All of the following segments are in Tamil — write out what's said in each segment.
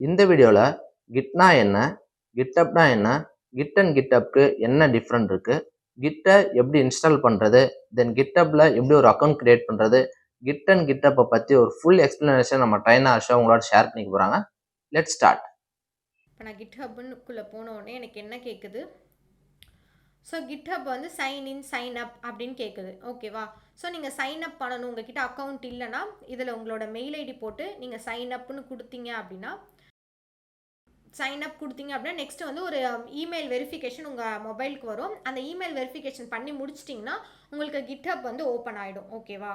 இந்த வீடியோவில் கிட்னா என்ன, கிட்டப்னா என்ன, கிட் அண்ட் கிட்டப்க்கு என்ன டிஃப்ரெண்ட் இருக்குது, கிட்டை எப்படி இன்ஸ்டால் பண்ணுறது, தென் கிட்டப்பில் எப்படி ஒரு அக்கௌண்ட் க்ரியேட் பண்ணுறது, கிட் அண்ட் கிட்டப்பை பற்றி ஒரு ஃபுல் எக்ஸ்ப்ளனேஷன் நம்ம ட்ரைனர் ஆஷா உங்களோட ஷேர் பண்ணிக்க போகிறாங்க. Let's start. இப்போ நான் கிட்ஹப்னுக்குள்ளே போனோடனே எனக்கு என்ன கேட்குது? ஸோ கிட்ஹப் வந்து சைன் இன் சைன் அப் அப்படின்னு கேட்குது. ஓகேவா? ஸோ நீங்கள் சைன் அப் பண்ணணும். உங்ககிட்ட அக்கௌண்ட் இல்லைன்னா இதில் உங்களோட மெயில் ஐடி போட்டு நீங்கள் சைன் அப்னு கொடுத்தீங்க அப்படின்னா நெக்ஸ்ட் வந்து ஒரு இமெயில் வெரிஃபிகேஷன் உங்கள் மொபைலுக்கு வரும். அந்த இமெயில் வெரிஃபிகேஷன் பண்ணி முடிச்சிட்டிங்கன்னா உங்களுக்கு கிட்ஹப் வந்து ஓப்பன் ஆகிடும். ஓகேவா?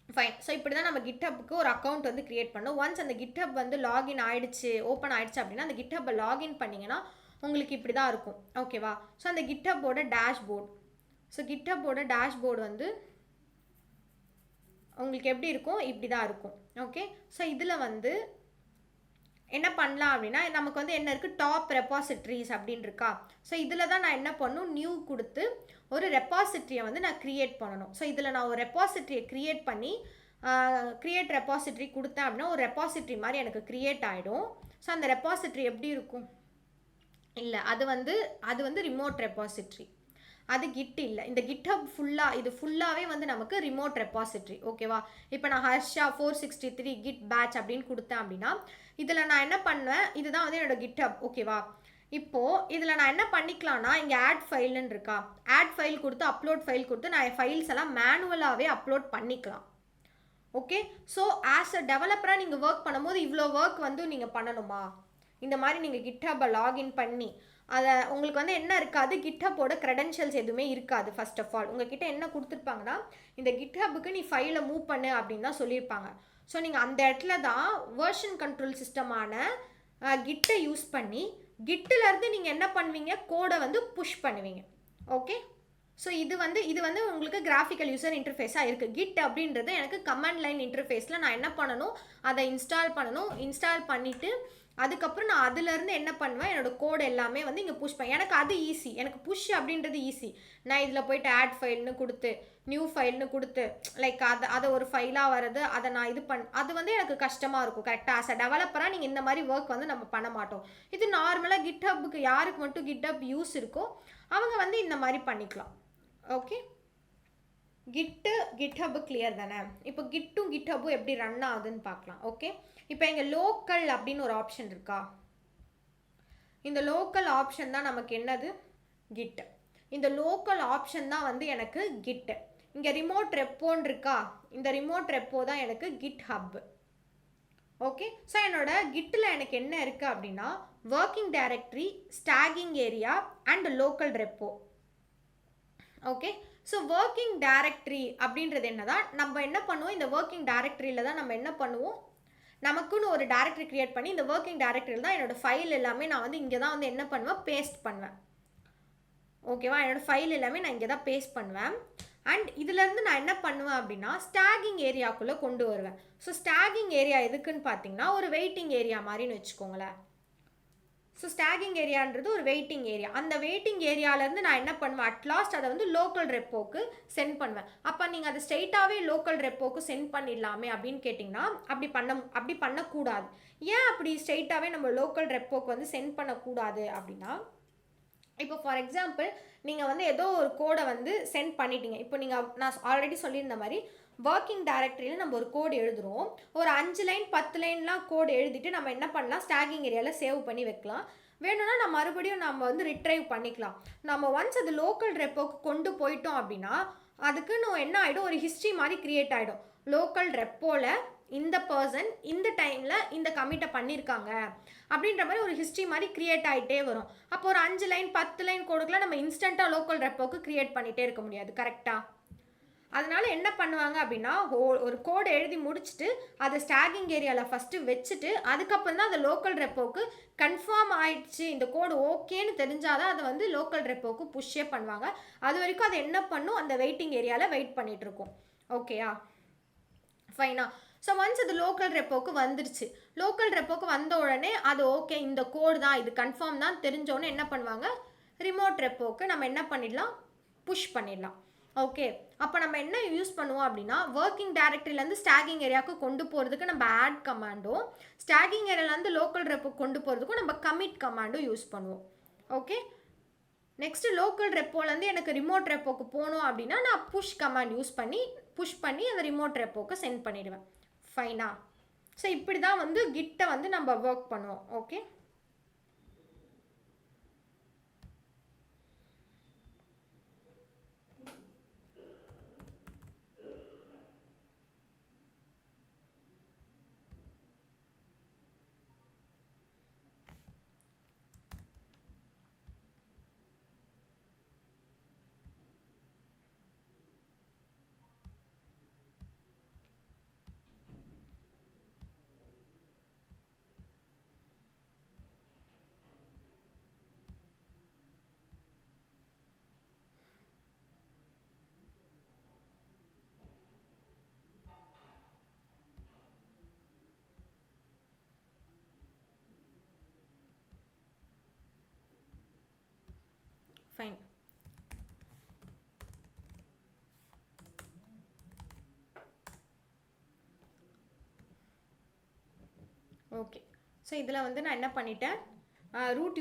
ஃபைன். ஸோ இப்படி தான் நம்ம கிட்ஹப்புக்கு ஒரு அக்கௌண்ட் வந்து க்ரியேட் பண்ணோம். ஒன்ஸ் அந்த கிட்ஹப் வந்து லாகின் ஆகிடுச்சு, ஓப்பன் ஆகிடுச்சு அப்படின்னா அந்த கிட்ஹப்பை லாகின் பண்ணிங்கன்னா உங்களுக்கு இப்படி தான் இருக்கும். ஓகேவா? ஸோ அந்த கிட்ஹப்போட டேஷ்போர்டு வந்து உங்களுக்கு எப்படி இருக்கும்? இப்படி தான் இருக்கும். ஓகே. ஸோ இதில் வந்து என்ன பண்ணலாம் அப்படின்னா நமக்கு வந்து என்ன இருக்குது? டாப் ரெப்பாசிட்ரிஸ் அப்படின்னு இருக்கா? ஸோ இதில் தான் நான் என்ன பண்ணணும்? நியூ கொடுத்து ஒரு ரெப்பாசிட்ரியை வந்து நான் க்ரியேட் பண்ணணும். ஸோ இதில் நான் ஒரு ரெப்பாசிட்ரியை க்ரியேட் பண்ணி க்ரியேட் ரெப்பாசிட்ரி கொடுத்தேன் அப்படின்னா ஒரு ரெப்பாசிட்ரி மாதிரி எனக்கு க்ரியேட் ஆகிடும். ஸோ அந்த ரெப்பாசிட்ரி எப்படி இருக்கும்? இல்லை, அது வந்து ரிமோட் ரெப்பாசிட்ரி. அது கிட் இல்லை. இந்த கிட்ஹப் ஃபுல்லாகவே வந்து நமக்கு ரிமோட் ரெப்பாசிட்ரி. ஓகேவா? இப்போ நான் ஹர்ஷா 463 கிட் பேட்ச் அப்படின்னு கொடுத்தேன் அப்படின்னா இதில் நான் என்ன பண்ணுவேன்? இதுதான் வந்து என்னோட கிட்ஹப். ஓகேவா? இப்போது இதில் நான் என்ன பண்ணிக்கலாம்னா இங்கே ஆட் ஃபைல்னு இருக்கா? ஆட் ஃபைல் கொடுத்து அப்லோட் ஃபைல் கொடுத்து நான் என் ஃபைல்ஸ் எல்லாம் மேனுவலாகவே அப்லோட் பண்ணிக்கலாம். ஓகே. ஸோ ஆஸ் அ டெவலப்பராக நீங்கள் ஒர்க் பண்ணும்போது இவ்வளோ ஒர்க் வந்து நீங்கள் பண்ணணுமா? இந்த மாதிரி நீங்கள் கிட்ஹப்பை லாகின் பண்ணி அதை உங்களுக்கு வந்து என்ன இருக்காது? கிட்ஹப்போட க்ரெடென்ஷியல்ஸ் எதுவுமே இருக்காது. ஃபர்ஸ்ட் ஆஃப் ஆல் உங்ககிட்ட என்ன கொடுத்துருப்பாங்கன்னா இந்த கிட்ஹப்புக்கு நீ ஃபைலை மூவ் பண்ணு அப்படின்னு தான் சொல்லியிருப்பாங்க. ஸோ நீங்கள் அந்த இடத்துல தான் வேர்ஷன் கண்ட்ரோல் சிஸ்டமான கிட்டை யூஸ் பண்ணி கிட்டிலேருந்து நீங்கள் என்ன பண்ணுவீங்க? கோடை வந்து புஷ் பண்ணுவீங்க. ஓகே. ஸோ இது வந்து உங்களுக்கு கிராஃபிக்கல் யூசர் இன்டர்ஃபேஸாக இருக்குது. கிட் அப்படின்றது எனக்கு கமாண்ட் லைன் இன்டர்ஃபேஸில் நான் என்ன பண்ணணும்? அதை இன்ஸ்டால் பண்ணிவிட்டு அதுக்கப்புறம் நான் அதுலேருந்து என்ன பண்ணுவேன்? என்னோடய கோடு எல்லாமே வந்து இங்கே புஷ் பண்ணேன். எனக்கு அது ஈஸி. எனக்கு புஷ் அப்படின்றது ஈஸி. நான் இதில் போய்ட்டு ஆட் ஃபைல்னு கொடுத்து நியூ ஃபைல்னு கொடுத்து லைக் அதை ஒரு ஃபைலாக வருது, அதை நான் அது வந்து எனக்கு கஷ்டமாக இருக்கும். கரெக்டாக ஆஸ் அ டெவலப்பராக நீங்கள் இந்த மாதிரி ஒர்க் வந்து நம்ம பண்ண மாட்டோம். இது நார்மலாக கிட்ஹப்புக்கு யாருக்கு மட்டும் கிட்ஹப் யூஸ் இருக்கோ அவங்க வந்து இந்த மாதிரி பண்ணிக்கலாம். ஓகே. கிட்ஹப் கிளியர் தானே? இப்போ கிட்ஹப்பும் எப்படி ரன் ஆகுதுன்னு பார்க்கலாம். ஓகே. இப்போ இங்கே லோக்கல் அப்படின்னு ஒரு ஆப்ஷன் இருக்கா? இந்த லோக்கல் ஆப்ஷன் தான் நமக்கு என்னது? கிட். இந்த லோக்கல் ஆப்ஷன் தான் வந்து எனக்கு கிட். இங்கே ரிமோட் ரெப்போன்னு இருக்கா? இந்த ரிமோட் ரெப்போ தான் எனக்கு கிட்ஹப். ஓகே. ஸோ என்னோட கிட்டில் எனக்கு என்ன இருக்குது அப்படின்னா working directory, staging area and local repo. Okay. So working directory அப்படின்றது என்னதான் நம்ம என்ன பண்ணுவோம்? இந்த ஒர்க்கிங் டைரக்டரியில் தான் நம்ம என்ன பண்ணுவோம்? நமக்குன்னு ஒரு டைரக்டரி க்ரியேட் பண்ணி இந்த ஒர்க்கிங் டைரக்டரியில் தான் என்னோடய ஃபைல் எல்லாமே நான் வந்து இங்கே தான் வந்து என்ன பண்ணுவேன்? பேஸ்ட் பண்ணுவேன். ஓகேவா? என்னோடய ஃபைல் எல்லாமே நான் இங்கே தான் பேஸ்ட் பண்ணுவேன். அண்ட் இதுலேருந்து நான் என்ன பண்ணுவேன் அப்படின்னா ஸ்டாகிங் ஏரியாக்குள்ளே கொண்டு வருவேன். ஸோ ஸ்டாகிங் ஏரியா எதுக்குன்னு பார்த்தீங்கன்னா ஒரு வெயிட்டிங் ஏரியா மாதிரின்னு வச்சுக்கோங்களேன். ஸோ ஸ்டாகிங் ஏரியான்றது ஒரு வெயிட்டிங் ஏரியா. அந்த வெயிட்டிங் ஏரியாவிலேருந்து நான் என்ன பண்ணுவேன்? அட்லாஸ்ட் அதை வந்து லோக்கல் ரெப்போக்கு சென்ட் பண்ணுவேன். அப்போ நீங்கள் அதை ஸ்ட்ரெயிட்டாகவே லோக்கல் ரெப்போக்கு சென்ட் பண்ணிடலாமே அப்படின்னு கேட்டிங்கன்னா அப்படி பண்ணக்கூடாது. ஏன் அப்படி ஸ்ட்ரெயிட்டாகவே நம்ம லோக்கல் ரெப்போக்கு வந்து சென்ட் பண்ணக்கூடாது அப்படின்னா இப்போ ஃபார் எக்ஸாம்பிள் நீங்கள் வந்து ஏதோ ஒரு கோடை வந்து சென்ட் பண்ணிட்டீங்க. இப்போ நான் ஆல்ரெடி சொல்லியிருந்த மாதிரி ஒர்க்கிங் டைரக்டரியில் நம்ம ஒரு கோடு எழுதுகிறோம். ஒரு 5 லைன் 10 லைன்லாம் கோடு எழுதிட்டு நம்ம என்ன பண்ணலாம்? ஸ்டாகிங் ஏரியாவில் சேவ் பண்ணி வைக்கலாம். வேணும்னா நம்ம வந்து ரிட்ரைவ் பண்ணிக்கலாம். நம்ம ஒன்ஸ் அது லோக்கல் ரெப்போக்கு கொண்டு போயிட்டோம் அப்படின்னா அதுக்குன்னு என்ன ஆகிடும்? ஒரு ஹிஸ்ட்ரி மாதிரி க்ரியேட் ஆகிடும். லோக்கல் ரெப்போவில் இந்த பர்சன் இந்த டைமில் இந்த கமிட்டை பண்ணியிருக்காங்க அப்படின்ற மாதிரி ஒரு ஹிஸ்ட்ரி மாதிரி க்ரியேட் ஆகிட்டே வரும். அப்போ ஒரு 5 லைன் 10 லைன் கோடுக்கெலாம் நம்ம இன்ஸ்டண்ட்டாக லோக்கல் ரெப்போக்கு க்ரியேட் பண்ணிகிட்டே இருக்க முடியாது. கரெக்டாக? அதனால என்ன பண்ணுவாங்க அப்படின்னா ஒரு கோடு எழுதி முடிச்சுட்டு அதை ஸ்டாகிங் ஏரியாவில் ஃபஸ்ட்டு வச்சுட்டு அதுக்கப்புறம் தான் அதை லோக்கல் ரெப்போக்கு கன்ஃபார்ம் ஆயிடுச்சு, இந்த கோடு ஓகேன்னு தெரிஞ்சாதான் அதை வந்து லோக்கல் ரெப்போக்கு புஷ்ஷே பண்ணுவாங்க. அது வரைக்கும் அதை என்ன பண்ணும்? அந்த வெயிட்டிங் ஏரியாவில் வெயிட் பண்ணிகிட்டு இருக்கும். ஓகேயா? ஃபைனா? ஸோ ஒன்ஸ் அது லோக்கல் ரெப்போக்கு வந்துருச்சு. லோக்கல் ரெப்போக்கு வந்த உடனே அது ஓகே, இந்த கோடு தான், இது கன்ஃபார்ம் தான் தெரிஞ்சோடனே என்ன பண்ணுவாங்க? ரிமோட் ரெப்போக்கு நம்ம என்ன பண்ணிடலாம்? புஷ் பண்ணிடலாம். ஓகே. அப்போ நம்ம என்ன யூஸ் பண்ணுவோம் அப்படின்னா ஒர்க்கிங் டைரக்டரியிலேருந்து ஸ்டாகிங் ஏரியாவுக்கு கொண்டு போகிறதுக்கு நம்ம ஆட் கமாண்டும் ஸ்டாகிங் ஏரியாவிலேருந்து லோக்கல் ரெப்போக்கு கொண்டு போகிறதுக்கும் நம்ம கமிட் கமாண்டும் யூஸ் பண்ணுவோம். ஓகே, நெக்ஸ்ட்டு லோக்கல் ரெப்போலேருந்து எனக்கு ரிமோட் ரெப்போக்கு போகணும் அப்படின்னா நான் புஷ் கமாண்ட் யூஸ் பண்ணி புஷ் பண்ணி அந்த ரிமோட் ரெப்போக்கு சென்ட் பண்ணிடுவேன். ஃபைனா? ஸோ இப்படி தான் வந்து கிட்டை வந்து நம்ம ஒர்க் பண்ணுவோம். Okay, fine. ஓகே, ஸோ இதில் வந்து நான் என்ன பண்ணிட்டேன், ரூட்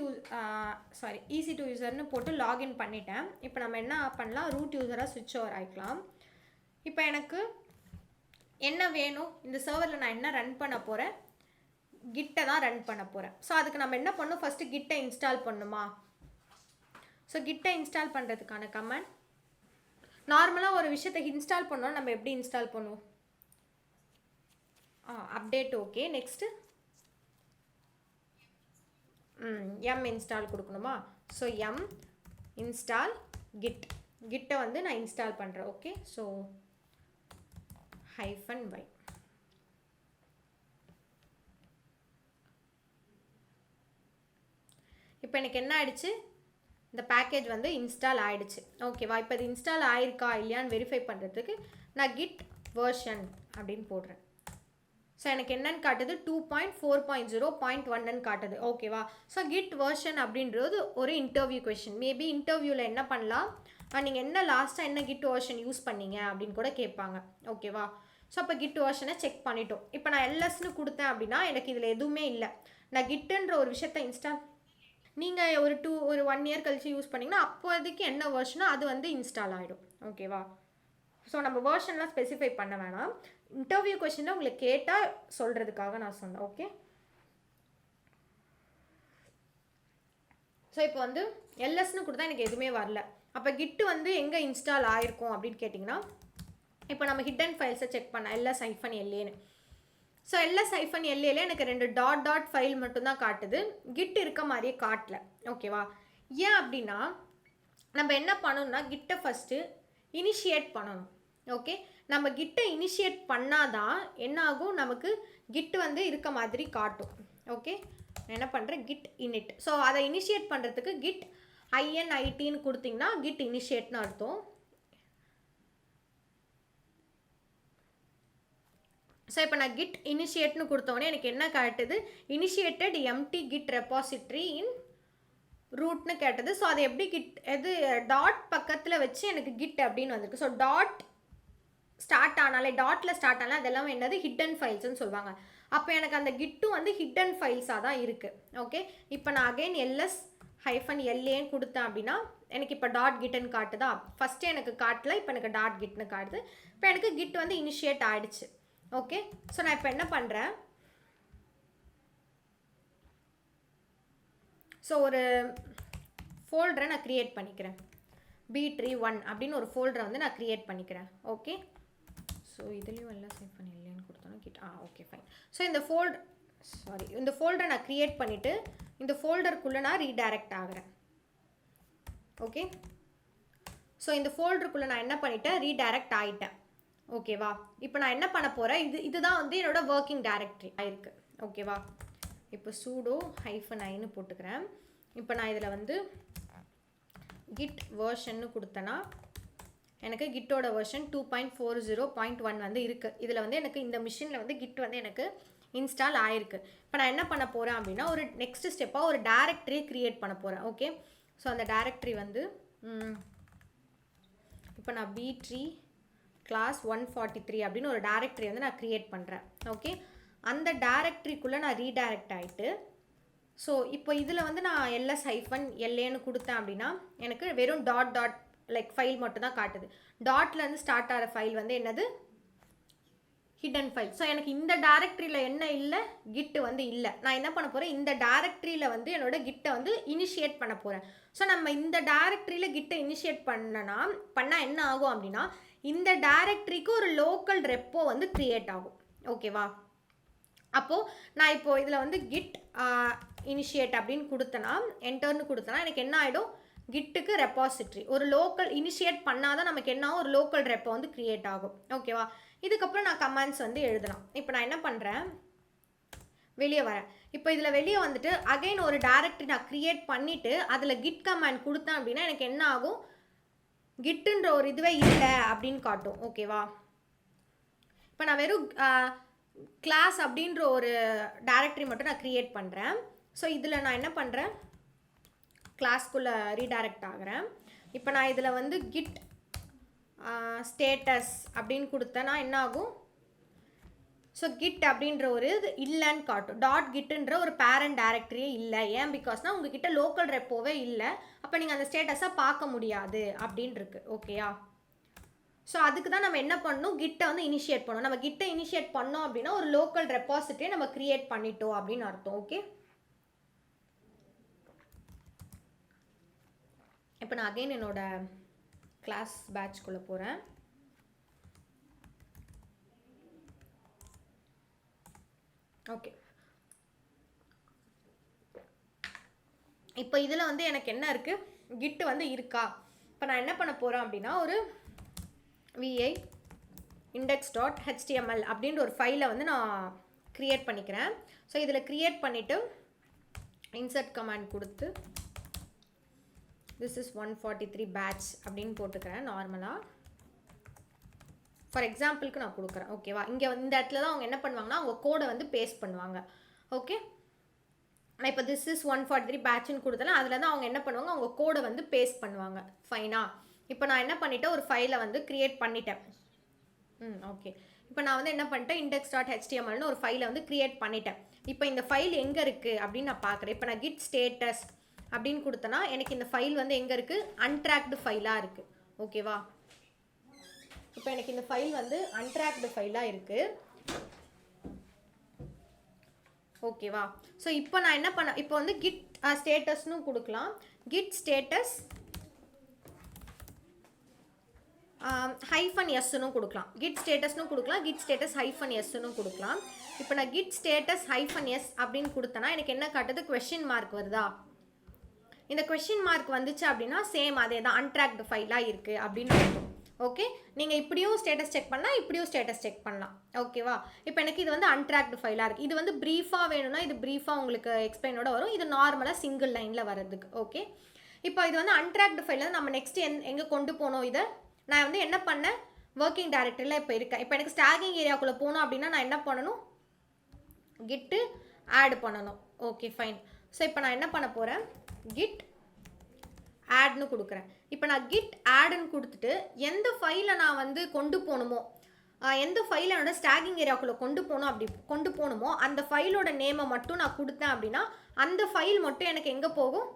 ஈஸி டு யூசர்னு போட்டு லாகின் பண்ணிட்டேன். இப்போ நம்ம என்ன பண்ணலாம், ரூட் யூசராக ஸ்விட்ச் ஓவர் ஆகிக்கலாம். இப்போ எனக்கு என்ன வேணும், இந்த சர்வரில் நான் என்ன ரன் பண்ண போகிறேன், கிட்டை தான் ரன் பண்ண போகிறேன். ஸோ அதுக்கு நம்ம என்ன பண்ணணும், ஃபஸ்ட்டு கிட்டை இன்ஸ்டால் பண்ணணுமா. ஸோ கிட்டை இன்ஸ்டால் பண்ணுறதுக்கான கமெண்ட், நார்மலாக ஒரு விஷயத்தை இன்ஸ்டால் பண்ணோம், நம்ம எப்படி இன்ஸ்டால் பண்ணுவோம், update. Okay, next M install கொடுக்கணுமா. ஸோ எம் இன்ஸ்டால் கிட்டை வந்து நான் இன்ஸ்டால் பண்ணுறேன். Okay, so -y. இப்போ எனக்கு என்ன ஆயிடுச்சு, இந்த பேக்கேஜ் வந்து இன்ஸ்டால் ஆகிடுச்சு. ஓகேவா, இப்போ இது இன்ஸ்டால் ஆயிருக்கா இல்லையான்னு வெரிஃபை பண்ணுறதுக்கு நான் கிட் வெர்ஷன் அப்படின்னு போடுறேன். ஸோ எனக்கு என்னன்னு காட்டுது, 2.4.0.1ன்னு காட்டுது. ஓகேவா, ஸோ கிட் வெர்ஷன் அப்படின்றது ஒரு இன்டர்வியூ கொஷின். மேபி இன்டர்வியூவில் என்ன பண்ணலாம், நீங்கள் என்ன லாஸ்ட்டாக என்ன கிட் வெர்ஷன் யூஸ் பண்ணீங்க அப்படின்னு கூட கேட்பாங்க. ஓகேவா, ஸோ அப்போ கிட் வெர்ஷனை செக் பண்ணிட்டோம். இப்போ நான் எல்எஸ்ன்னு கொடுத்தேன் அப்படின்னா எனக்கு இதில் எதுவுமே இல்லை. நான் கிட்டுன்ற ஒரு விஷயத்தை இன்ஸ்டால், நீங்கள் ஒரு 1 இயர் கழிச்சு யூஸ் பண்ணிங்கன்னா அப்போதைக்கு என்ன வெர்ஷனோ அது வந்து இன்ஸ்டால் ஆகிடும். ஓகேவா, ஸோ நம்ம வெர்ஷன்லாம் ஸ்பெசிஃபை பண்ண வேணாம். இன்டர்வியூ கொஷினில் உங்களுக்கு கேட்டால் சொல்கிறதுக்காக நான் சொன்னேன். ஓகே, ஸோ இப்போ வந்து எல்எஸ்ன்னு கொடுத்தா எனக்கு எதுவுமே வரல. அப்போ கிட்டு வந்து எங்கே இன்ஸ்டால் ஆகிருக்கும் அப்படின்னு கேட்டிங்கன்னா, இப்போ நம்ம ஹிடன் ஃபைல்ஸை செக் பண்ண ls-la. ஸோ ls-la எனக்கு 2 டாட் ஃபைல் மட்டும்தான் காட்டுது, கிட் இருக்க மாதிரியே காட்டல. ஓகேவா, ஏன் அப்படின்னா நம்ம என்ன பண்ணணும்னா கிட்டை ஃபஸ்ட்டு இனிஷியேட் பண்ணணும். ஓகே, நம்ம கிட்டை இனிஷியேட் பண்ணாதான் என்ன ஆகும், நமக்கு கிட் வந்து இருக்க மாதிரி காட்டும். ஓகே, நான் என்ன பண்ணுறேன், கிட் இனிட். ஸோ அதை இனிஷியேட் பண்ணுறதுக்கு கிட் initன்னு கொடுத்தீங்கன்னா கிட் இனிஷியேட்னு அர்த்தம். ஸோ இப்போ நான் கிட் இனிஷியேட்னு கொடுத்தோடனே எனக்கு என்ன காட்டுது, இனிஷியேட்டட் எம்டி கிட் ரெபாசிட்ரி இன் ரூட்னு கேட்டது. ஸோ அது எப்படி கிட் எது டாட் பக்கத்தில் வச்சு எனக்கு கிட் அப்படின்னு வந்திருக்கு. ஸோ டாட் ஸ்டார்ட் ஆனாலே, டாட்டில் ஸ்டார்ட் ஆனாலே அதெல்லாம் என்னது ஹிடன் ஃபைல்ஸ்ன்னு சொல்லுவாங்க. அப்போ எனக்கு அந்த கிட்டும் வந்து ஹிடன் ஃபைல்ஸாக தான் இருக்குது. ஓகே, இப்போ நான் அகைன் ls-la கொடுத்தேன் அப்படின்னா எனக்கு இப்போ டாட் கிட்னு காட்டுதா. ஃபஸ்ட்டு எனக்கு காட்டல, இப்போ எனக்கு டாட் கிட்னு காட்டுது. இப்போ எனக்கு கிட் வந்து இனிஷியேட் ஆகிடுச்சு. ஓகே, ஸோ நான் இப்போ என்ன பண்ணுறேன், ஸோ ஒரு ஃபோல்டரை நான் க்ரியேட் பண்ணிக்கிறேன், b-tree1 அப்படின்னு ஒரு ஃபோல்டரை வந்து நான் க்ரியேட் பண்ணிக்கிறேன். ஓகே, ஸோ இதுலேயும் எல்லாம் சேவ் பண்ணி இல்லைன்னு கொடுத்தோன்னா கிட் ஓகே ஃபைன். ஸோ இந்த ஃபோல்டரை நான் க்ரியேட் பண்ணிவிட்டு இந்த ஃபோல்டருக்குள்ளே நான் ரீடைரக்ட் ஆகிறேன். ஓகே, ஸோ இந்த ஃபோல்டருக்குள்ளே நான் என்ன பண்ணிட்டேன், ரீடைரக்ட் ஆகிட்டேன். ஓகேவா, இப்போ நான் என்ன பண்ண போகிறேன், இதுதான் வந்து என்னோட ஒர்க்கிங் டைரக்டரி ஆயிருக்கு. ஓகேவா, இப்போ sudo -i போட்டுக்கிறேன். இப்போ நான் இதில் வந்து கிட் வெர்ஷன்னு கொடுத்தேன்னா எனக்கு கிட்டோட வெர்ஷன் 2.40.1 வந்து இருக்குது. இதில் வந்து எனக்கு இந்த மிஷினில் வந்து கிட் வந்து எனக்கு இன்ஸ்டால் ஆகிருக்கு. இப்போ நான் என்ன பண்ண போகிறேன் அப்படின்னா ஒரு நெக்ஸ்ட் ஸ்டெப்பாக ஒரு டைரக்டரி க்ரியேட் பண்ண போகிறேன். ஓகே, ஸோ அந்த டைரக்டரி வந்து இப்போ நான் b-tree கிளாஸ் 143 அப்படின்னு ஒரு டைரக்டரி வந்து நான் க்ரியேட் பண்ணுறேன். ஓகே, அந்த டைரக்டரிக்குள்ளே நான் ரீடைரக்ட் ஆகிட்டு, ஸோ இப்போ இதில் வந்து நான் ls-la கொடுத்தேன் அப்படின்னா எனக்கு வெறும் டாட் லைக் ஃபைல் மட்டும் தான் காட்டுது. டாட்லேருந்து ஸ்டார்ட் ஆகிற ஃபைல் வந்து என்னது, ஹிடன் ஃபைல். ஸோ எனக்கு இந்த டைரக்டரியில் என்ன இல்லை, கிட்டு வந்து இல்லை. நான் என்ன பண்ண போகிறேன், இந்த டைரக்டரியில் வந்து என்னோட கிட்டை வந்து இனிஷியேட் பண்ண போகிறேன். ஸோ நம்ம இந்த டைரக்டரியில் கிட்டை இனிஷியேட் பண்ணால் என்ன ஆகும் அப்படின்னா, இந்த டைரக்டரிக்கு ஒரு லோக்கல் ரெப்போ வந்து க்ரியேட் ஆகும். ஓகேவா, அப்போது நான் இப்போது இதில் வந்து கிட் இனிஷியேட் அப்படின்னு கொடுத்தேன்னா, என்டர்னு கொடுத்தேன்னா எனக்கு என்ன ஆகிடும், கிட்டுக்கு ரெப்பாசிட்ரி ஒரு லோக்கல் இனிஷியேட் பண்ணாதான் நமக்கு என்ன ஆகும், ஒரு லோக்கல் ரெப்போ வந்து க்ரியேட் ஆகும். ஓகேவா, இதுக்கப்புறம் நான் கமாண்ட்ஸ் வந்து எழுதலாம். இப்போ நான் என்ன பண்ணுறேன், வெளியே வரேன். இப்போ இதில் வெளியே வந்துட்டு அகைன் ஒரு டைரக்டரி நான் க்ரியேட் பண்ணிவிட்டு அதில் கிட் கமாண்ட் கொடுத்தேன் அப்படின்னா எனக்கு என்ன ஆகும், கிட்டுன்ற ஒரு இதுவே இல்லை அப்படின்னு காட்டும். ஓகேவா, இப்போ நான் வெறும் கிளாஸ் அப்படின்ற ஒரு டைரக்டரி மட்டும் நான் க்ரியேட் பண்ணுறேன். ஸோ இதில் நான் என்ன பண்ணுறேன், கிளாஸ்க்குள்ளே ரீடைரக்ட் ஆகிறேன். இப்போ நான் இதில் வந்து கிட் ஸ்டேட்டஸ் அப்படின்னு கொடுத்தேன்னா என்ன ஆகும், ஸோ கிட் அப்படின்ற ஒரு இது இல்லைன்னு காட்டும். டாட் கிட்டுன்ற ஒரு பேரண்ட் டைரக்டரியே இல்லை. ஏன், பிகாஸ்னால் உங்ககிட்ட லோக்கல் ரெப்போவே இல்லை, அப்போ நீங்கள் அந்த ஸ்டேட்டஸை பார்க்க முடியாது அப்படின்னு இருக்கு. ஓகேயா, ஸோ அதுக்கு தான் நம்ம என்ன பண்ணணும், கிட்டை வந்து இனிஷியேட் பண்ணணும். நம்ம கிட்டை இனிஷியேட் பண்ணோம் அப்படின்னா ஒரு லோக்கல் ரெப்பாசிட்டரியை நம்ம க்ரியேட் பண்ணிட்டோம் அப்படின்னு அர்த்தம். ஓகே, இப்போ நான் அகைன் என்னோட கிளாஸ் பேட்ச்குள்ளே போகிறேன். ஓகே, இப்போ இதில் வந்து எனக்கு என்ன இருக்குது, கிட்டு வந்து இருக்கா. இப்போ நான் என்ன பண்ண போகிறேன் அப்படின்னா ஒரு vi index.html அப்படின்ற ஒரு ஃபைலை வந்து நான் க்ரியேட் பண்ணிக்கிறேன். ஸோ இதில் க்ரியேட் பண்ணிவிட்டு இன்சர்ட் கமாண்ட் கொடுத்து this is 143 batch அப்படின்னு போட்டுக்கிறேன் நார்மலாக. ஃபார் எக்ஸாம்பிளுக்கு நான் கொடுக்குறேன். ஓகேவா, இங்கே இந்த இடத்துல தான் அவங்க என்ன பண்ணுவாங்கன்னா அவங்க கோடை வந்து பேஸ்ட் பண்ணுவாங்க. ஓகே, நான் இப்போ this is 143 batchன்னு கொடுத்தேன்னா அதில் தான் அவங்க என்ன பண்ணுவாங்க, அவங்க கோடை வந்து பேஸ்ட் பண்ணுவாங்க. ஃபைனா, இப்போ நான் என்ன பண்ணிட்டேன், ஒரு ஃபைலை வந்து க்ரியேட் பண்ணிட்டேன். ஓகே, இப்போ நான் வந்து என்ன பண்ணிட்டேன், index.htmlனு ஒரு ஃபைலை வந்து க்ரியேட் பண்ணிட்டேன். இப்போ இந்த ஃபைல் எங்கே இருக்குது அப்படின்னு நான் பார்க்குறேன். இப்போ நான் git status அப்படின்னு கொடுத்தேன்னா எனக்கு இந்த ஃபைல் வந்து எங்கே இருக்குது, அன்ட்ராக்டு ஃபைலாக இருக்குது. ஓகேவா, இப்போ எனக்கு இந்த ஃபைல் வந்து அன்ட்ராக்டு ஃபைலாக இருக்குது. ஓகேவா, ஸோ இப்போ நான் என்ன பண்ண, இப்போ வந்து கிட் ஸ்டேட்டஸ்னு கொடுக்கலாம். கிட் ஸ்டேட்டஸ் -s கொடுக்கலாம். கிட் ஸ்டேட்டஸ்னு கொடுக்கலாம், கிட் ஸ்டேட்டஸ் -s கொடுக்கலாம். இப்போ நான் கிட் ஸ்டேட்டஸ் -s அப்படின்னு கொடுத்தேன்னா எனக்கு என்ன காட்டுது, கொஸ்டின் மார்க் வருதா. இந்த கொஸ்டின் மார்க் வந்துச்சு அப்படின்னா சேம் அதே தான், அன்ட்ராக்டு ஃபைலாக இருக்குது அப்படின்னு இருக்கும். ஓகே, நீங்கள் இப்படியும் ஸ்டேட்டஸ் செக் பண்ணலாம், இப்படியும் ஸ்டேட்டஸ் செக் பண்ணலாம். ஓகேவா, இப்போ எனக்கு இது வந்து அன்ட்ராக்டு ஃபைலாக இருக்குது. இது வந்து ப்ரீஃபாக வேணும்னா இது ப்ரீஃபாக உங்களுக்கு எக்ஸ்பிளைனோட வரும். இது நார்மலாக சிங்கிள் லைனில் வர்றதுக்கு. ஓகே, இப்போ இது வந்து அன்ட்ராக்டு ஃபைலில் நம்ம நெக்ஸ்ட் எங்கே கொண்டு போனோம், இதை நான் வந்து என்ன பண்ணேன், ஒர்க்கிங் டைரக்டரியில் இப்போ இருக்கேன். இப்போ எனக்கு ஸ்டாகிங் ஏரியாவுக்குள்ளே போகணும் அப்படின்னா நான் என்ன பண்ணணும், கிட்டு ஆட் பண்ணணும். Okay fine. ஸோ இப்போ நான் என்ன பண்ண போகிறேன், கிட் ஆட்னு கொடுக்குறேன். இப்போ நான் கிட் ஆடுன்னு கொடுத்துட்டு எந்த ஃபைலை நான் வந்து கொண்டு போகணுமோ, எந்த ஃபைலை என்னோட ஸ்டாகிங் ஏரியாவுக்குள்ளே கொண்டு போகணுமோ அந்த ஃபைலோட நேமை மட்டும் நான் கொடுத்தேன் அப்படின்னா அந்த ஃபைல் மட்டும் எனக்கு எங்கே போகும்,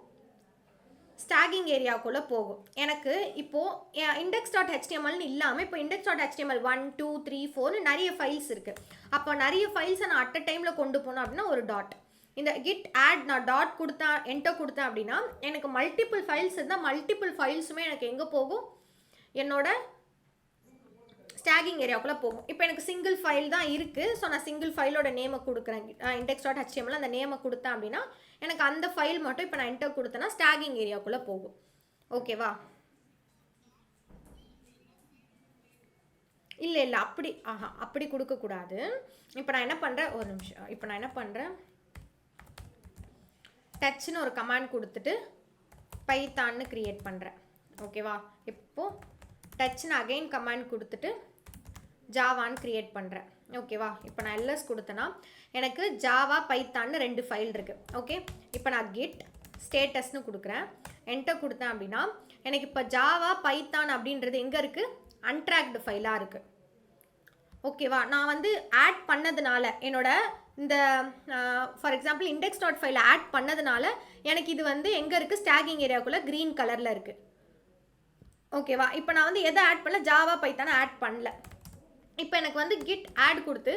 ஸ்டாகிங் ஏரியாவுக்குள்ளே போகும். எனக்கு இப்போது index.htmlனு இல்லாமல் இப்போ index.html 1 2 3 4 நிறைய ஃபைல்ஸ் இருக்குது. அப்போ நிறைய ஃபைல்ஸை நான் அட் அ டைமில் கொண்டு போனோம் அப்படின்னா ஒரு டாட், இந்த கிட் ஆட் நான் டாட் கொடுத்தேன், என்டர் கொடுத்தேன் அப்படின்னா எனக்கு மல்டிபிள் ஃபைல்ஸ் இருந்தால் மல்டிபிள் ஃபைல்ஸுமே எனக்கு எங்கே போகும், என்னோட ஸ்டாகிங் ஏரியாவுக்குள்ளே போகும். இப்போ எனக்கு சிங்கிள் ஃபைல் தான் இருக்குது. ஸோ நான் சிங்கிள் ஃபைலோட நேமை கொடுக்குறேன், index.html அந்த நேமை கொடுத்தேன் அப்படின்னா எனக்கு அந்த ஃபைல் மட்டும் இப்போ நான் என்டர் கொடுத்தேன்னா ஸ்டாகிங் ஏரியாவுக்குள்ளே போகும். ஓகேவா, இல்லை அப்படி கொடுக்கக்கூடாது. இப்போ நான் என்ன பண்ணுறேன், ஒரு நிமிஷம், இப்போ நான் என்ன பண்ணுறேன், டச்னு ஒரு கமாண்ட் கொடுத்துட்டு பைத்தான்னு க்ரியேட் பண்ணுறேன். ஓகேவா, இப்போது டச்னு அகைன் கமாண்ட் கொடுத்துட்டு ஜாவான்னு க்ரியேட் பண்ணுறேன். ஓகேவா, இப்போ நான் ls கொடுத்தேன்னா எனக்கு ஜாவா பைத்தான்னு 2 ஃபைல் இருக்குது. ஓகே, இப்போ நான் கிட் ஸ்டேட்டஸ்னு கொடுக்குறேன், என்டர் கொடுத்தேன் அப்படின்னா எனக்கு இப்போ ஜாவா பைத்தான் அப்படின்றது எங்கே இருக்குது, அன்ட்ராக்டு ஃபைலாக இருக்குது. ஓகேவா, நான் வந்து ஆட் பண்ணதுனால என்னோட இந்த ஃபார் எக்ஸாம்பிள் இண்டெக்ஸ் டாட் ஃபைல ஆட் பண்ணதுனால எனக்கு இது வந்து எங்கே இருக்குது, ஸ்டாகிங் ஏரியாக்குள்ளே க்ரீன் கலரில் இருக்குது. ஓகேவா, இப்போ நான் வந்து எதை ஆட் பண்ணல, ஜாவா பைத்தானை ஆட் பண்ணல. இப்போ எனக்கு வந்து கிட் ஆட் கொடுத்து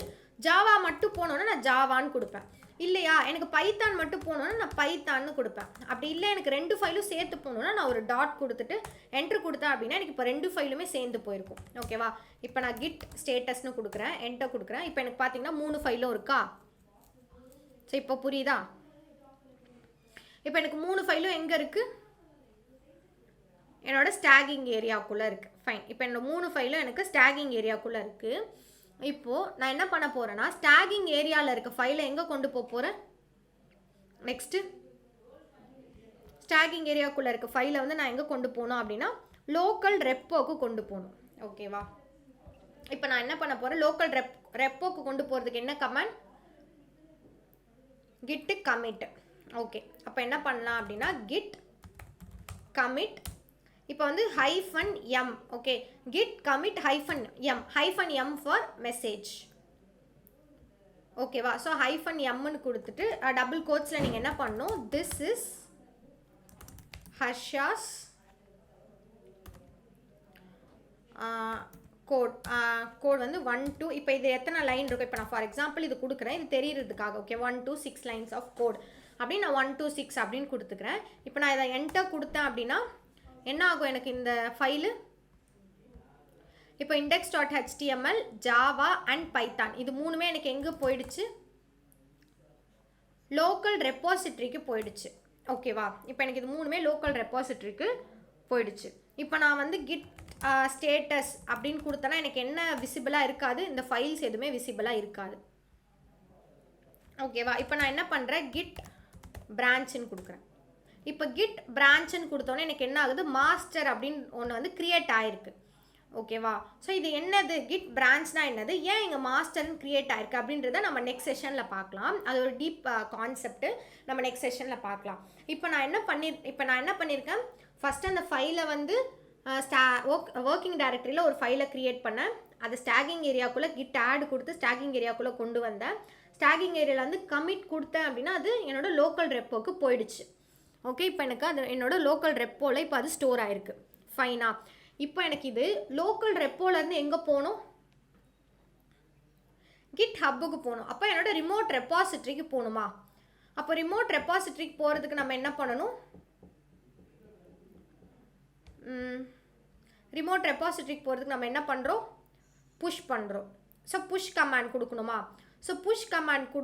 ஜாவா மட்டும் போனோன்னா நான் ஜாவான்னு கொடுப்பேன். இல்லையா எனக்கு பைத்தான் மட்டும் போகணுன்னா நான் பைத்தான்னு கொடுப்பேன். அப்படி இல்லை எனக்கு 2 ஃபைலும் சேர்த்து போகணுன்னா நான் ஒரு டாட் கொடுத்துட்டு என்ட்ரு கொடுத்தேன் அப்படின்னா எனக்கு இப்போ 2 ஃபைலுமே சேர்ந்து போயிருக்கும். ஓகேவா, இப்போ நான் கிட் ஸ்டேட்டஸ்னு கொடுக்குறேன், என்டர் கொடுக்குறேன். இப்போ எனக்கு பார்த்தீங்கன்னா 3 ஃபைலும் இருக்கா. ஸோ இப்போ புரியுதா? இப்போ எனக்கு 3 ஃபைலும் எங்கே இருக்குது, என்னோட ஸ்டாகிங் ஏரியாவுக்குள்ளே இருக்குது. ஃபைன், இப்போ என்னோட 3 ஃபைலும் எனக்கு ஸ்டாகிங் ஏரியாவுக்குள்ளே இருக்குது. இப்போது நான் என்ன பண்ண போகிறேன்னா ஸ்டாகிங் ஏரியாவில் இருக்க ஃபைலை எங்கே கொண்டு போக போகிறேன், நெக்ஸ்ட்டு ஸ்டாகிங் ஏரியாவுக்குள்ளே இருக்க ஃபைலை வந்து நான் எங்கே கொண்டு போகணும் அப்படின்னா லோக்கல் ரெப்போக்கு கொண்டு போகணும். ஓகேவா, இப்போ நான் என்ன பண்ண போகிறேன், லோக்கல் ரெப்போக்கு கொண்டு போகிறதுக்கு என்ன கமாண்ட், கிட்டு கமிட். ஓகே, அப்போ என்ன பண்ணலாம் அப்படின்னா கிட் கமிட், இப்போ வந்து -m. Okay, git commit -m for message. ஓகேவா, ஸோ -mன்னு கொடுத்துட்டு டபுள் கோட்ஸில் நீங்கள் என்ன பண்ணணும், திஸ் இஸ் ஹர்ஷாஸ் கோட் வந்து 1 2. இப்போ இது எத்தனை லைன் இருக்கும், இப்போ நான் ஃபார் எக்ஸாம்பிள் இது கொடுக்குறேன், இது தெரியறதுக்காக. Okay, 1 to 6 lines of code அப்படின்னு நான் 1 to 6 அப்படின்னு கொடுத்துக்கிறேன். இப்போ நான் இதை என்டர் கொடுத்தேன் அப்படின்னா என்ன ஆகும், எனக்கு இந்த ஃபைலு இப்போ index.html, ஜாவா அண்ட் பைத்தான் இது 3மே எனக்கு எங்கே போயிடுச்சு, லோக்கல் ரெப்பாசிட்டரிக்கு போயிடுச்சு. ஓகேவா, இப்போ எனக்கு இது 3மே லோக்கல் ரெப்பாசிட்டரிக்கு போயிடுச்சு. இப்போ நான் வந்து கிட் ஸ்டேட்டஸ் அப்படின்னு கொடுத்தேன்னா எனக்கு என்ன விசிபிளாக இருக்காது, இந்த ஃபைல்ஸ் எதுவுமே விசிபிளாக இருக்காது. ஓகேவா, இப்போ நான் என்ன பண்ணுறேன், கிட் பிரான்ச்சுன்னு கொடுக்குறேன். இப்போ கிட் பிரான்ச்சுன்னு கொடுத்தோன்னே எனக்கு என்ன ஆகுது, மாஸ்டர் அப்படின்னு ஒன்று வந்து க்ரியேட் ஆகிருக்கு. ஓகேவா, ஸோ இது என்னது, கிட் பிரான்ச்னா என்னது, ஏன் இங்கே மாஸ்டர்னு க்ரியேட் ஆயிருக்கு அப்படின்றத நம்ம நெக்ஸ்ட் செஷனில் பார்க்கலாம். அது ஒரு டீப் கான்செப்ட், நம்ம நெக்ஸ்ட் செஷனில் பார்க்கலாம். இப்போ நான் என்ன பண்ணியிருக்கேன், ஃபஸ்ட்டு அந்த ஃபைலை வந்து ஒர்க்கிங் டைரக்டரியில் ஒரு ஃபைலை க்ரியேட் பண்ணேன். அது ஸ்டாகிங் ஏரியாக்குள்ளே கிட் ஆட் கொடுத்து ஸ்டாகிங் ஏரியாக்குள்ளே கொண்டு வந்தேன். ஸ்டாகிங் ஏரியாவில் வந்து கமிட் கொடுத்தேன் அப்படின்னா அது என்னோட லோக்கல் ரெப்போக்கு போயிடுச்சு. ஓகே, இப்போ எனக்கு அது என்னோட லோக்கல் ரெப்போவில் இப்போ அது ஸ்டோர் ஆகிருக்கு. ஃபைனா, இப்போ எனக்கு இது லோக்கல் ரெப்போலேருந்து எங்கே போகணும், கிட் ஹப்புக்கு போகணும். அப்போ என்னோட ரிமோட் ரெப்பாசிட்டரிக்கு போகணுமா, அப்போ ரிமோட் ரெப்பாசிட்டரிக்கு போகிறதுக்கு நம்ம என்ன பண்ணணும், ரிமோட் ரெப்பாசிட்டரிக்கு போகிறதுக்கு நம்ம என்ன பண்ணுறோம், புஷ் பண்ணுறோம். ஸோ புஷ் கமாண்ட் கொடுக்கணுமா, ஸோ புஷ் கமாண்ட்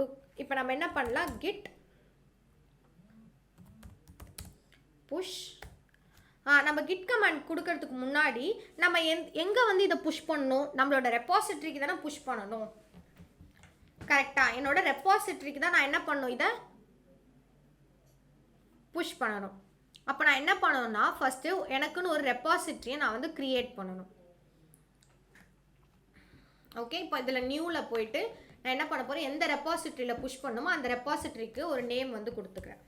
இப்போ நம்ம என்ன பண்ணலாம், கிட் புஷ். நம்ம கிட் கமாண்ட் கொடுக்கறதுக்கு முன்னாடி நம்ம எங்கே வந்து இதை புஷ் பண்ணணும், நம்மளோட ரெப்பாசிட்டரிக்கு தானே புஷ் பண்ணணும். கரெக்டாக, என்னோட ரெப்பாசிட்டரிக்கு தான் நான் என்ன பண்ணணும், இதை புஷ் பண்ணணும். அப்போ நான் என்ன பண்ணணும்னா ஃபஸ்ட்டு எனக்குன்னு ஒரு ரெப்பாசிட்டரியை நான் வந்து க்ரியேட் பண்ணணும். ஓகே, இப்போ இதில் நியூவில் போயிட்டு நான் என்ன பண்ண போகிறேன், எந்த ரெப்பாசிட்டரியில் புஷ் பண்ணணுமோ அந்த ரெப்பாசிட்டரிக்கு ஒரு நேம் வந்து கொடுத்துக்கிறேன்.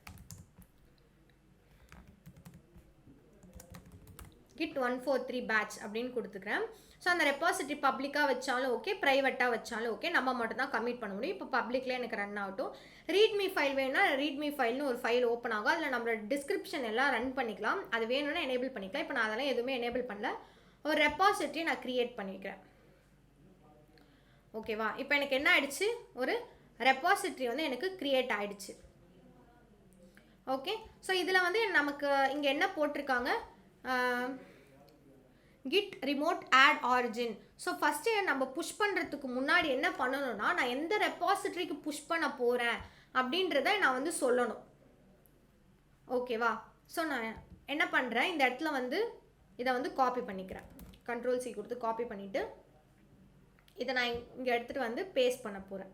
கிட் 143 பேட்ச் அப்படின்னு கொடுத்துக்கிறேன். ஸோ அந்த ரெப்பாசிட்டரி பப்ளிக்காக வச்சாலும் ஓகே, ப்ரைவேட்டாக வச்சாலும் ஓகே, நம்ம மட்டும் தான் கமிட் பண்ண முடியும். இப்போ பப்ளிக்லேயே எனக்கு ரன் ஆகட்டும். ரீட்மி ஃபைல் வேணும்னா ரீட்மி ஃபைல்னு ஒரு ஃபைல் ஓப்பன் ஆகும், அதில் நம்மளோட டிஸ்கிரிப்ஷன் எல்லாம் ரன் பண்ணிக்கலாம். அது வேணும்னா எனேபிள் பண்ணிக்கலாம். இப்போ நான் அதெல்லாம் எதுவுமே எனேபிள் பண்ணல, ஒரு ரெப்பாசிட்டரி நான் க்ரியேட் பண்ணிக்கிறேன். ஓகேவா, இப்போ எனக்கு என்ன ஆயிடுச்சு, ஒரு ரெப்பாசிட்டரி வந்து எனக்கு க்ரியேட் ஆயிடுச்சு. ஓகே, ஸோ இதில் வந்து நமக்கு இங்கே என்ன போட்டிருக்காங்க, git remote add origin. So first நம்ம புஷ் பண்ணுறதுக்கு முன்னாடி என்ன பண்ணணும்னா நான் எந்த ரெப்பாசிட்டரிக்கு புஷ் பண்ண போகிறேன் அப்படின்றத நான் வந்து சொல்லணும். ஓகேவா, ஸோ நான் என்ன பண்ணுறேன், இந்த இடத்துல வந்து இதை வந்து காப்பி பண்ணிக்கிறேன். Ctrl+C கொடுத்து காப்பி பண்ணிவிட்டு இதை நான் இங்கே எடுத்துகிட்டு வந்து பேஸ்ட் பண்ண போகிறேன்.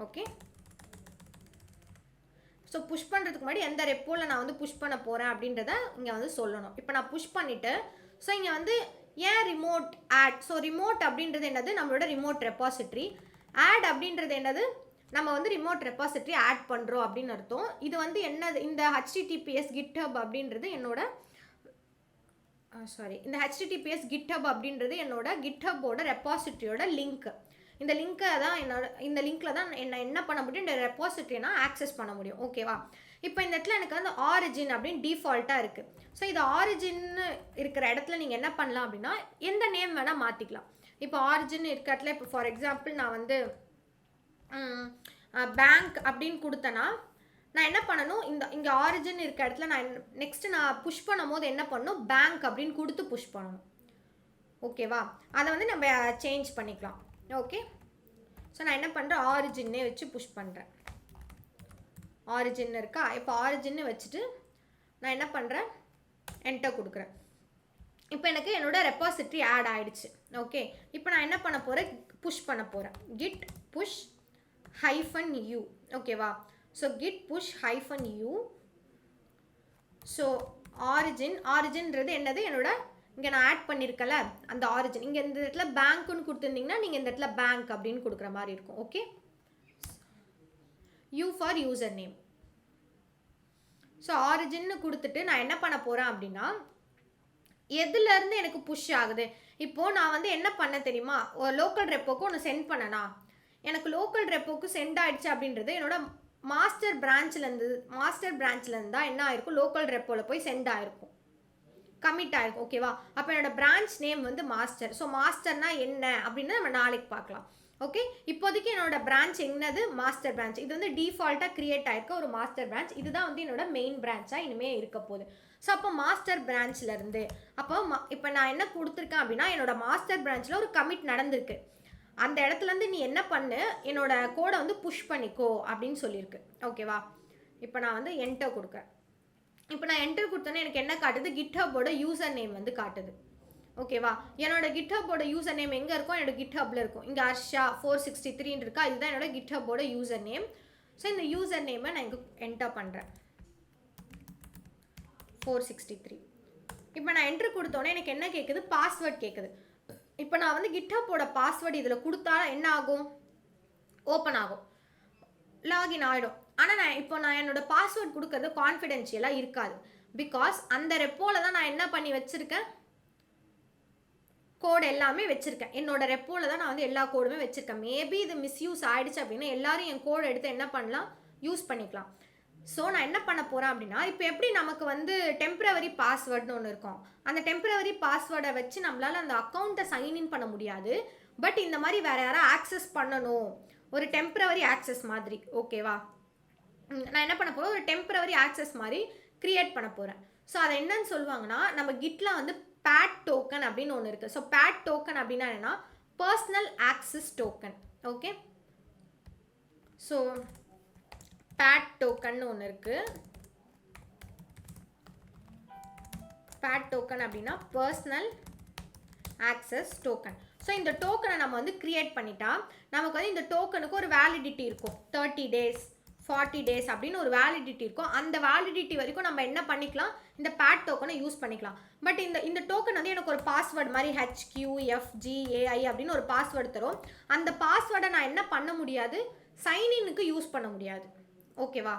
ஓகே, ஸோ புஷ் பண்ணுறதுக்கு முன்னாடி எந்த ரெப்போவில் நான் வந்து புஷ் பண்ண போகிறேன் அப்படின்றத இங்கே வந்து சொல்லணும். இப்போ நான் புஷ் பண்ணிவிட்டு ஸோ இங்கே வந்து ஏன் ரிமோட் ஆட், ஸோ ரிமோட் அப்படின்றது என்னது, நம்மளோட ரிமோட் ரெப்பாசிட்டரி. ஆட் அப்படின்றது என்னது, நம்ம வந்து ரிமோட் ரெப்பாசிட்டரி ஆட் பண்ணுறோம் அப்படின்னு அர்த்தம். இது வந்து என்னது, இந்த HTTPS GitHub அப்படின்றது என்னோட சாரி, இந்த https github அப்படின்றது என்னோட github-ஓட ரெப்பாசிட்டரியோட லிங்க். இந்த லிங்க்கை தான் இந்த லிங்க்கில் தான் என்ன பண்ண முடியும், இந்த ரெப்பாசிட்டரியை நான் ஆக்சஸ் பண்ண முடியும். ஓகேவா? இப்போ இந்த இடத்துல எனக்கு வந்து ஆரிஜின் அப்படின்னு டிஃபால்ட்டாக இருக்குது. ஸோ இது ஆரிஜின்னு இருக்கிற இடத்துல நீங்கள் என்ன பண்ணலாம் அப்படின்னா எந்த நேம் வேணால் மாற்றிக்கலாம். இப்போ ஆரிஜின் இருக்கிற இடத்துல இப்போ ஃபார் எக்ஸாம்பிள் நான் வந்து பேங்க் அப்படின்னு கொடுத்தேன்னா நான் என்ன பண்ணணும், இங்கே ஆரிஜின் இருக்க இடத்துல நான் நெக்ஸ்ட்டு நான் புஷ் பண்ணும் போது என்ன பண்ணணும், பேங்க் அப்படின்னு கொடுத்து புஷ் பண்ணணும். ஓகேவா? அதை வந்து நம்ம சேஞ்ச் பண்ணிக்கலாம். ஓகே, ஸோ நான் என்ன பண்ணுறேன், ஆரிஜின்னே வச்சு புஷ் பண்ணுறேன். ஆரிஜின் இருக்கா, இப்போ ஆரிஜின்னு வச்சுட்டு நான் என்ன பண்ணுறேன், என்டர் கொடுக்குறேன். இப்போ எனக்கு என்னோட ரெப்பாசிட்டரி ஆட் ஆகிடுச்சு. ஓகே, இப்போ நான் என்ன பண்ண போகிறேன், புஷ் பண்ண போகிறேன். Git push -u. ஓகேவா? So git push -u. So ஆரிஜின்றது என்னது, என்னோட இங்கே நான் ஆட் பண்ணியிருக்கல அந்த ஆரிஜின். இங்கே இந்த இடத்துல பேங்க்குன்னு கொடுத்துருந்தீங்கன்னா நீங்கள் இந்த இடத்துல பேங்க் அப்படின்னு கொடுக்குற மாதிரி இருக்கும். Okay, u for user name. So ஆரிஜின்னு கொடுத்துட்டு நான் என்ன பண்ண போகிறேன் அப்படின்னா எதுலேருந்து எனக்கு புஷ் ஆகுது. இப்போது நான் வந்து என்ன பண்ண தெரியுமா, ஒரு லோக்கல் ரெப்போக்கு ஒன்று சென்ட் பண்ணனா, எனக்கு லோக்கல் ரெப்போக்கு சென்ட் ஆகிடுச்சு அப்படின்றது என்னோட மாஸ்டர் பிரான்ச்லேருந்து தான் என்ன ஆயிருக்கும், லோக்கல் ரெப்போவில் போய் சென்ட் ஆகிருக்கும், கமிட் ஆகிருக்கும். ஓகேவா? அப்போ என்னோட பிரான்ச் நேம் வந்து மாஸ்டர். ஸோ மாஸ்டர்னா என்ன அப்படின்னு நம்ம நாளைக்கு பார்க்கலாம். ஓகே, இப்போதைக்கு என்னோட பிரான்ச் என்னது, மாஸ்டர் பிரான்ச். இது வந்து டிஃபால்ட்டாக கிரியேட் ஆயிருக்க ஒரு மாஸ்டர் பிரான்ச். இதுதான் வந்து என்னோட மெயின் பிரான்ச்சாக இனிமேல் இருக்க போகுது. ஸோ அப்போ மாஸ்டர் பிரான்ச்லேருந்து இப்போ நான் என்ன கொடுத்துருக்கேன் அப்படின்னா என்னோட மாஸ்டர் பிரான்ச்சில் ஒரு கமிட் நடந்திருக்கு. அந்த இடத்துலேருந்து நீ என்ன பண்ணு, என்னோட கோடை வந்து புஷ் பண்ணிக்கோ அப்படின்னு சொல்லியிருக்கு. ஓகேவா? இப்போ நான் வந்து என்டர் கொடுக்குறேன். இப்போ நான் என்டர் கொடுத்தோன்னே எனக்கு என்ன காட்டுது, கிட்ஹப்போட யூசர் நேம் வந்து காட்டுது. ஓகேவா? என்னோட கிட்ஹப்போட யூசர் நேம் எங்கே இருக்கும், என்னோட கிட்ஹப்பில் இருக்கும். இங்கே ஹர்ஷா 463 இருக்கா, இதுதான் என்னோட கிட்ஹப்போட யூசர் நேம். ஸோ இந்த யூசர் நேமை நான் இங்கே என்டர் பண்ணுறேன், 463. இப்போ நான் என்ட்ரு கொடுத்தோன்னே எனக்கு என்ன கேட்குது, பாஸ்வேர்ட் கேட்குது. இப்போ நான் வந்து கிட்ஹப்போட பாஸ்வேர்டு இதில் கொடுத்தா என்ன ஆகும், ஓப்பன் ஆகும், லாகின் ஆகிடும். ஆனால் நான் என்னோட பாஸ்வேர்ட் கொடுக்கறது கான்ஃபிடென்ஷியலாக இருக்காது. பிகாஸ் அந்த ரெப்போவில் தான் நான் என்ன பண்ணி வச்சுருக்கேன், கோடு எல்லாமே வச்சுருக்கேன். என்னோட ரெப்போவில் தான் நான் வந்து எல்லா கோடுமே வச்சுருக்கேன். மேபி இது மிஸ்யூஸ் ஆகிடுச்சு அப்படின்னா எல்லாரும் என் கோடு எடுத்து என்ன பண்ணலாம், யூஸ் பண்ணிக்கலாம். ஸோ நான் என்ன பண்ண போகிறேன் அப்படின்னா இப்போ எப்படி நமக்கு வந்து டெம்ப்ரவரி பாஸ்வேர்டுன்னு ஒன்று இருக்கும், அந்த டெம்ப்ரவரி பாஸ்வேர்டை வச்சு நம்மளால் அந்த அக்கௌண்ட்டை சைன்இன் பண்ண முடியாது. பட் இந்த மாதிரி வேறு யாராவது ஆக்சஸ் பண்ணணும், ஒரு டெம்ப்ரவரி ஆக்சஸ் மாதிரி. ஓகேவா? நான் என்ன பண்ண போகிறேன், ஒரு டெம்ப்ரவரி ஆக்சஸ் மாதிரி க்ரியேட் பண்ண போகிறேன். ஸோ அதை என்னன்னு சொல்லுவாங்கன்னா நம்ம கிட்டில் வந்து பேட் டோக்கன் அப்படின்னு ஒன்று இருக்குது. ஸோ பேட் டோக்கன் அப்படின்னா என்னன்னா personal access token. Okay, so PAT token ஒன்று இருக்குது. பேட் டோக்கன் அப்படின்னா பர்சனல் ஆக்சஸ் டோக்கன். ஸோ இந்த டோக்கனை நம்ம வந்து கிரியேட் பண்ணிட்டா நமக்கு வந்து இந்த டோக்கனுக்கு ஒரு வேலிடிட்டி இருக்கும், 30 days 40 days அப்படின்னு ஒரு வேலிடிட்டி இருக்கும். அந்த வேலிடிட்டி வரைக்கும் நம்ம என்ன பண்ணிக்கலாம், இந்த பேட் டோக்கனை யூஸ் பண்ணிக்கலாம். பட் இந்த டோக்கன் வந்து எனக்கு ஒரு பாஸ்வேர்டு மாதிரி HQFGAI அப்படின்னு ஒரு பாஸ்வேர்டு தரும். அந்த பாஸ்வேர்டை நான் என்ன பண்ண முடியாது, சைன்இனுக்கு யூஸ் பண்ண முடியாது. ஓகேவா?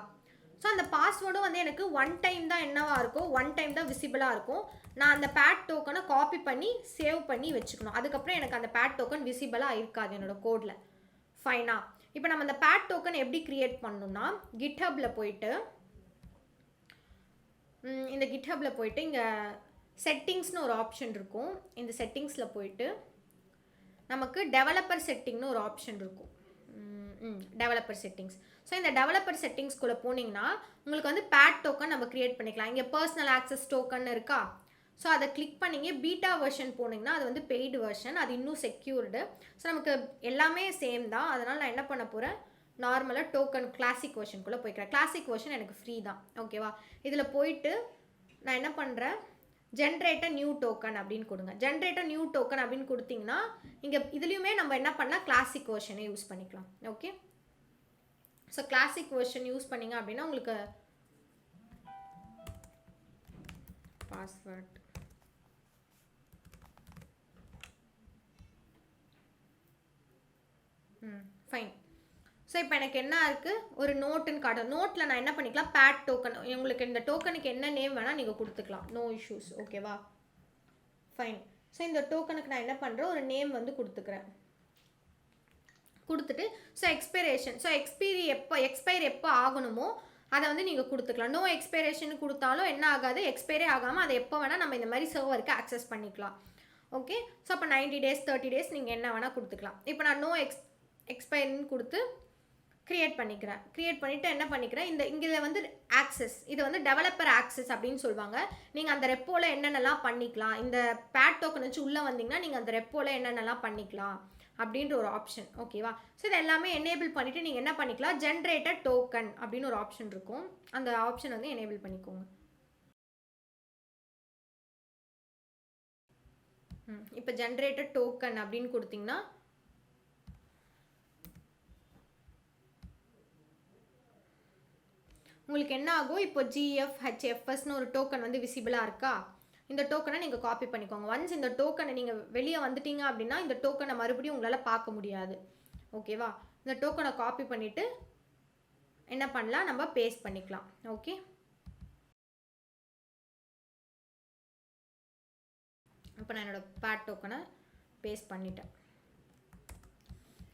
ஸோ அந்த பாஸ்வேர்டும் வந்து எனக்கு ஒன் டைம் தான் என்னவாக இருக்கும், ஒன் டைம் தான் விசிபிளாக இருக்கும். நான் அந்த பேட் டோக்கனை காப்பி பண்ணி சேவ் பண்ணி வச்சுக்கணும். அதுக்கப்புறம் எனக்கு அந்த பேட் டோக்கன் விசிபிளாக இருக்காது என்னோட கோடில். ஃபைனா? இப்போ நம்ம அந்த பேட் டோக்கன் எப்படி கிரியேட் பண்ணணும்னா கிட்ஹப்பில் போயிட்டு இங்கே செட்டிங்ஸ்னு ஒரு ஆப்ஷன் இருக்கும். இந்த செட்டிங்ஸில் போயிட்டு நமக்கு டெவலப்பர் செட்டிங்னு ஒரு ஆப்ஷன் இருக்கும், டெவலப்பர் செட்டிங்ஸ். ஸோ இந்த டெவலப்பர் செட்டிங்ஸ்குள்ளே போனீங்கன்னா உங்களுக்கு வந்து பேட் டோக்கன் நம்ம கிரியேட் பண்ணிக்கலாம். இங்கே பர்சனல் ஆக்சஸ் டோக்கன் இருக்கா, ஸோ அதை கிளிக் பண்ணிங்க. பீட்டா வெர்ஷன் போனீங்கன்னா அது வந்து பெய்டு வெர்ஷன், அது இன்னும் செக்யூர்டு. ஸோ நமக்கு எல்லாமே சேம் தான். அதனால் நான் என்ன பண்ண போகிறேன், நார்மலாக டோக்கன் கிளாசிக் வெர்ஷனுக்குள்ளே போய்க்கிறேன். கிளாசிக் வெர்ஷன் எனக்கு ஃப்ரீ தான். ஓகேவா? இதில் போயிட்டு நான் என்ன பண்ணுறேன், ஜென்ரேட் நியூ டோக்கன் அப்படின்னு கொடுங்க. ஜென்ரேட் நியூ டோக்கன் அப்படின்னு கொடுத்தீங்கன்னா இங்கே இதுலேயுமே நம்ம என்ன பண்ணால் கிளாசிக் வெர்ஷனை யூஸ் பண்ணிக்கலாம். Okay, so classic version use பண்ணிங்க அப்படின்னா உங்களுக்கு பாஸ்வேர்ட் ஃபைன். ஸோ இப்போ எனக்கு என்ன இருக்குது, ஒரு நோட்டுன்னு காட்டும். நோட்டில் நான் என்ன பண்ணிக்கலாம், பேட் டோக்கன், உங்களுக்கு இந்த டோக்கனுக்கு என்ன நேம் வேணால் நீங்கள் கொடுத்துக்கலாம், நோ இஷ்யூஸ். ஓகேவா? ஃபைன். ஸோ இந்த டோக்கனுக்கு நான் என்ன பண்ணுறேன், ஒரு நேம் வந்து கொடுத்துக்கிறேன். கொடுத்துட்டு ஸோ எக்ஸ்பைரேஷன், ஸோ எக்ஸ்பைர் எப்போ ஆகணுமோ அதை வந்து நீங்கள் கொடுத்துக்கலாம். நோ எக்ஸ்பைரேஷன் கொடுத்தாலும் என்ன ஆகாது, எக்ஸ்பைரே ஆகாமல் அதை எப்போ வேணால் நம்ம இந்த மாதிரி சர்வருக்கு ஆக்சஸ் பண்ணிக்கலாம். ஓகே, ஸோ அப்போ 90 days 30 days நீங்கள் என்ன வேணால் கொடுத்துக்கலாம். இப்போ நான் நோ எக்ஸ்பைர்னு கொடுத்து க்ரியேட் பண்ணிக்கிறேன். க்ரியேட் பண்ணிவிட்டு என்ன பண்ணிக்கிறேன், இங்கே வந்து ஆக்சஸ், இது வந்து டெவலப்பர் ஆக்சஸ் அப்படின்னு சொல்லுவாங்க. நீங்கள் அந்த ரெப்போவில் என்னென்னலாம் பண்ணிக்கலாம், இந்த பேட் டோக்கன் வச்சு உள்ளே வந்தீங்கன்னா நீங்கள் அந்த ரெப்போவில் என்னென்னலாம் பண்ணிக்கலாம் அப்படின்ற ஒரு ஆப்ஷன். ஓகேவா, ஸோ இது எல்லாமே எனேபிள் பண்ணிவிட்டு நீங்கள் என்ன பண்ணிக்கலாம், ஜென்ரேட்டட் டோக்கன் அப்படின்னு ஒரு ஆப்ஷன் இருக்கும். அந்த ஆப்ஷன் வந்து எனேபிள் பண்ணிக்கோங்க. இப்போ ஜென்ரேட்டட் டோக்கன் அப்படின்னு கொடுத்தீங்கன்னா உங்களுக்கு என்ன ஆகும், இப்போ GFHFSன்னு ஒரு டோக்கன் வந்து விசிபிளாக இருக்கா, இந்த டோக்கனை நீங்கள் காப்பி பண்ணிக்கோங்க. ஒன்ஸ் இந்த டோக்கனை நீங்கள் வெளியே வந்துட்டீங்க அப்படின்னா இந்த டோக்கனை மறுபடியும் உங்களால் பார்க்க முடியாது. ஓகேவா, இந்த டோக்கனை காப்பி பண்ணிவிட்டு என்ன பண்ணலாம், நம்ம பேஸ்ட் பண்ணிக்கலாம். ஓகே, இப்போ நான் என்னோடய பேட் டோக்கனை பேஸ்ட் பண்ணிட்டேன்.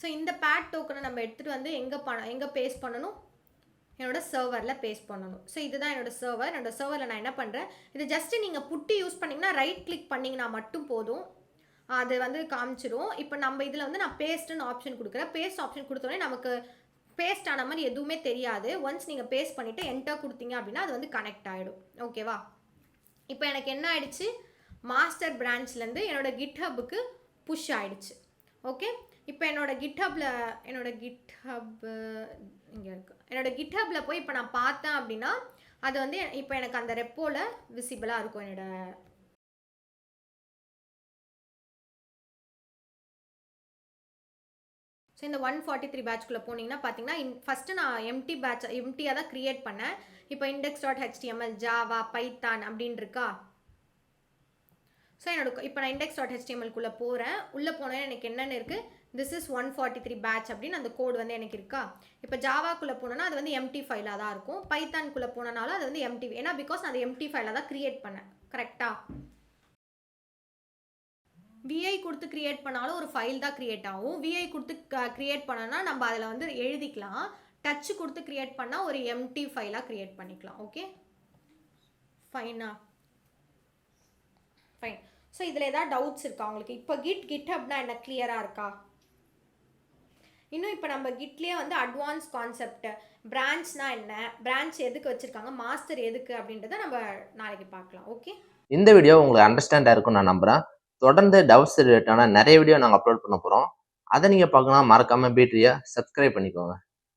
ஸோ இந்த பேட் டோக்கனை நம்ம எடுத்துகிட்டு வந்து எங்கே பேஸ்ட் பண்ணணும், என்னோட சர்வரில் பேஸ்ட் பண்ணணும். ஸோ இதுதான் என்னோட சர்வர். என்னோட சர்வரில் நான் என்ன பண்ணுறேன், இது ஜஸ்ட்டு நீங்கள் புட்டி யூஸ் பண்ணிங்கன்னா ரைட் கிளிக் பண்ணிங்கன்னா மட்டும் போதும், அது வந்து காமிச்சிரும். இப்போ நம்ம இதில் வந்து நான் பேஸ்ட்டுன்னு ஆப்ஷன் கொடுக்குறேன். பேஸ்ட் ஆப்ஷன் கொடுத்தோடனே நமக்கு பேஸ்ட் ஆன மாதிரி எதுவுமே தெரியாது. ஒன்ஸ் நீங்கள் பேஸ்ட் பண்ணிவிட்டு என்டர் கொடுத்தீங்க அப்படின்னா அது வந்து கனெக்ட் ஆகிடும். ஓகேவா, இப்போ எனக்கு என்ன ஆயிடுச்சு, மாஸ்டர் பிரான்ச்லேருந்து என்னோட கிட்ஹப்புக்கு புஷ் ஆகிடுச்சு. ஓகே, இப்போ என்னோட கிட்ஹப்பில் இங்கே இருக்குது, என்னோட கிட்ஹப்பில் போய் இப்போ நான் பார்த்தேன் அப்படின்னா அது வந்து இப்போ எனக்கு அந்த ரெப்போவில் விசிபிளாக இருக்கும். ஸோ இந்த 143 பேட்ச்குள்ளே போனீங்கன்னா பார்த்தீங்கன்னா ஃபஸ்ட்டு நான் எம்டியாக தான் க்ரியேட் பண்ணேன். இப்போ index.html ஜாவா பைத்தான் அப்படின்னு இருக்கா. ஸோ இப்போ நான் index.htmlக்குள்ளே போகிறேன். உள்ளே போனேன், எனக்கு என்னென்னு இருக்குது, this is 143 பேட்ச் அப்படின்னு அந்த கோடு வந்து எனக்கு இருக்கா. இப்போ ஜாவாக்குள்ளே போனோன்னா அது வந்து எம்டி ஃபைலாக தான் இருக்கும். பைத்தான்குள்ளே போனனாலும் அது வந்து எம்டி, ஏன்னா பிகாஸ் நான் அது எம்டி ஃபைலாக தான் க்ரியேட் பண்ணேன். கரெக்டாக, விஐ கொடுத்து க்ரியேட் பண்ணாலும் ஒரு ஃபைல் தான் க்ரியேட் ஆகும். விஐ கொடுத்து க்ரியேட் பண்ணோன்னா நம்ம அதில் வந்து எழுதிக்கலாம். டச் கொடுத்து க்ரியேட் பண்ணால் ஒரு எம்டி ஃபைலாக க்ரியேட் பண்ணிக்கலாம். ஓகே, ஃபைனா, ஃபைன். ஸோ இதில் ஏதாவது டவுட்ஸ் இருக்கா உங்களுக்கு? இப்போ கிட்ஹப்னா என்ன கிளியராக இருக்கா? இன்னும் இப்போ நம்ம கிட்லேயே வந்து அட்வான்ஸ் கான்செப்ட், பிரான்ச்னா என்ன, பிரான்ச் எதுக்கு வச்சுருக்காங்க, மாஸ்டர் எதுக்கு அப்படின்றத நம்ம நாளைக்கு பார்க்கலாம். ஓகே, இந்த வீடியோ உங்களுக்கு அண்டர்ஸ்டாண்டாக இருக்கும்னு நான் நம்புகிறேன். தொடர்ந்து டவுட்ஸ் ரிலேட்டான நிறைய வீடியோ நாங்கள் அப்லோட் பண்ண போகிறோம். அதை நீங்கள் பார்க்கணும், மறக்காமல் பீட்ரியை சப்ஸ்கிரைப் பண்ணிக்கோங்க.